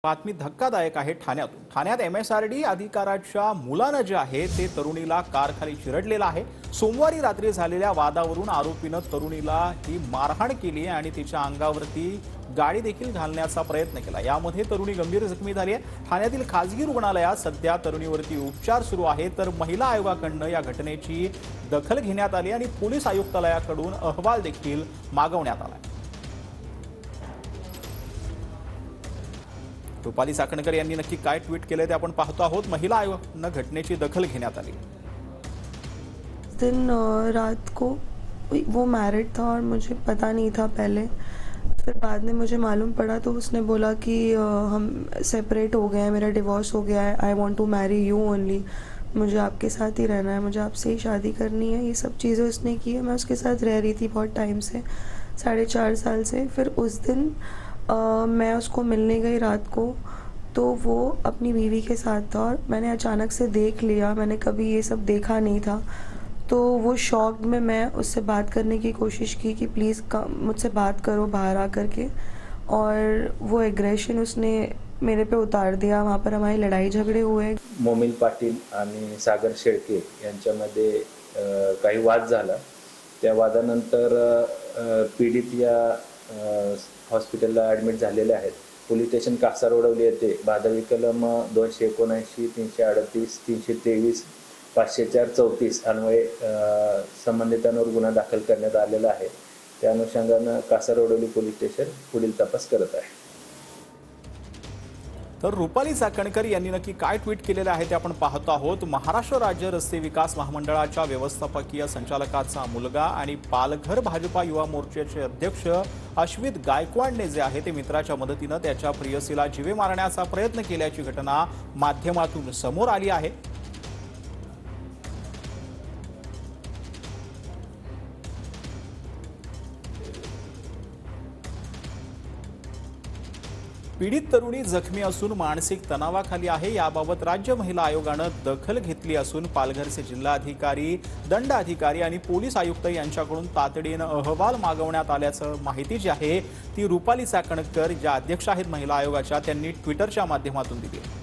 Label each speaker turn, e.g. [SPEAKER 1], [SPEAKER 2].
[SPEAKER 1] बातमी धक्कादायक आहे ठाण्यात MSRD अधिकाऱ्याच्या मुलानं जे आहे ते तरुणीला कारखाली चिरडलेला आहे। सोमवारी रात्री झालेल्या वादावरून आरोपीनं तरुणीला ही मारहाण केली आणि तिच्या अंगावरती गाडी देखील घालण्याचा प्रयत्न केला। यामध्ये तरुणी गंभीर जखमी झाली आहे। ठाण्यातील खासगी रुग्णालयात सध्या तरुणीवरती उपचार सुरू आहेत। तर महिला आयोगाकडून या घटनेची दखल घेण्यात आली आणि पोलीस आयुक्तालयाकडून अहवाल देखील मागवण्यात आला। रुपाली चाकणकर यांनी नक्की काय ट्वीट केले ते आपण पाहतो आहोत। महिला आयोगाने घटनेची दखल घेण्यात आली।
[SPEAKER 2] दिन रात को वो मैरिड था और मुझे पता नहीं था पहले, फिर बाद में मुझे मालूम पड़ा तो उसने बोला कि हम सेपरेट हो गए हैं, मेरा डिवोर्स हो गया है, I want to marry you only, मुझे आपके साथ ही रहना है, मुझे आपसे ही शादी करनी है। ये सब चीज़ें उसने की है। मैं उसके साथ रह रही थी बहुत टाइम से, 4.5 साल से। फिर उस दिन मैं उसको मिलने गई रात को, तो वो अपनी बीवी के साथ था और मैंने अचानक से देख लिया, मैंने कभी ये सब देखा नहीं था। तो वो शॉक में मैं उससे बात करने की कोशिश की कि प्लीज़ मुझसे बात करो बाहर आकर के, और वो एग्रेशन उसने मेरे पे उतार दिया। वहाँ पर हमारी लड़ाई झगड़े हुए।
[SPEAKER 3] मोमिल पाटील आणि सागर शेळके यांच्यामध्ये काही वाद झाला। त्या वादानंतर पीडित या हॉस्पिटलला ॲडमिट झालेले आहेत। पोलीस स्टेशन कासारवडवली येथे भादवी कलम 279, 338, 323, 504, 34 अन्वये संबंधितांवर गुन्हा दाखल करण्यात आलेला आहे। त्या अनुषंगाने कासारवडवली पोलीस स्टेशन पुढील तपास करत आहे।
[SPEAKER 1] तर रुपाली चाकणकर यांनी नक्की काय ट्वीट केलेले आहे ते आपण पाहतो आहोत। महाराष्ट्र राज्य रस्ते विकास महामंडळाच्या व्यवस्थापकीय संचालकाचा मुलगा आणि पालघर भाजपा युवा मोर्चाचे अध्यक्ष अश्वित गायकवाडने जे आहे ते मित्राच्या मदतीने त्याच्या प्रियसीला जीवे मारण्याचा प्रयत्न केल्याची घटना माध्यमातून समोर आली आहे। पीडित तरुणी जखमी असून मानसिक तणावाखाली आहे। याबाबत राज्य महिला आयोगाने दखल घेतली असून पालघरचे जिल्हाधिकारी, दंड अधिकारी आणि पोलीस आयुक्त यांच्याकडून तातडीने अहवाल मागवण्यात आल्याचं माहिती जी आहे ती रुपाली चाकणकर ज्या अध्यक्ष आहेत महिला आयोगाच्या त्यांनी ट्विटरच्या माध्यमातून दिली आहे।